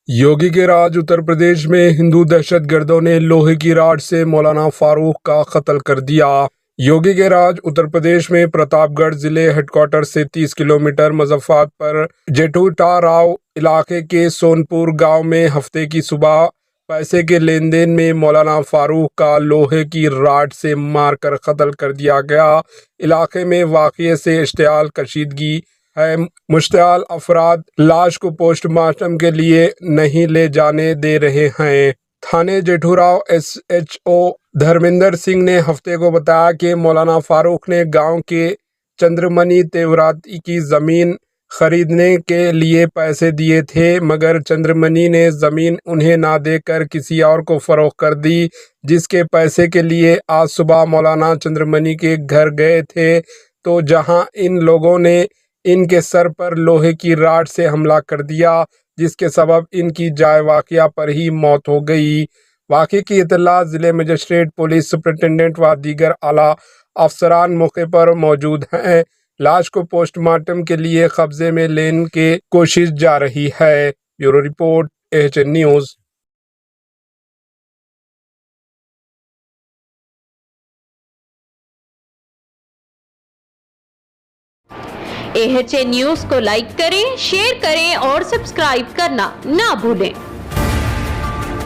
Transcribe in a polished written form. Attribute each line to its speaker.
Speaker 1: योगी के राज उत्तर प्रदेश में हिंदू दहशतगर्दों ने लोहे की राड से मौलाना फारूक का कत्ल कर दिया। योगी के राज उत्तर प्रदेश में प्रतापगढ़ जिले हेडक्वार्टर से 30 किलोमीटर मुजफ्फरपुर जेठूटा राव इलाके के सोनपुर गांव में हफ्ते की सुबह पैसे के लेन देन में मौलाना फारूक का लोहे की राड से मारकर कत्ल कर दिया गया। इलाके में वाक़ये से इश्तियाल कशीदगी है। मुश्तआल अफराद लाश को पोस्टमार्टम के लिए नहीं ले जाने दे रहे हैं। थाने जेठूराव SHO धर्मेंद्र सिंह ने हफ्ते को बताया कि मौलाना फारूक ने गांव के चंद्रमणि तेवराती की ज़मीन खरीदने के लिए पैसे दिए थे, मगर चंद्रमणि ने ज़मीन उन्हें ना देकर किसी और को फ़रोख्त कर दी, जिसके पैसे के लिए आज सुबह मौलाना चंद्रमणि के घर गए थे तो जहां इन लोगों ने इनके सर पर लोहे की राड से हमला कर दिया, जिसके सबब इनकी जाए वाक़या पर ही मौत हो गई। वाक़े की इत्तला ज़िले मजिस्ट्रेट, पुलिस सुपरिटेंडेंट व दीगर आला अफसरान मौके पर मौजूद हैं। लाश को पोस्टमार्टम के लिए कब्जे में लेने की कोशिश जा रही है। Bureau report, AHN news.
Speaker 2: AHN news को लाइक करें, शेयर करें और सब्सक्राइब करना ना भूलें।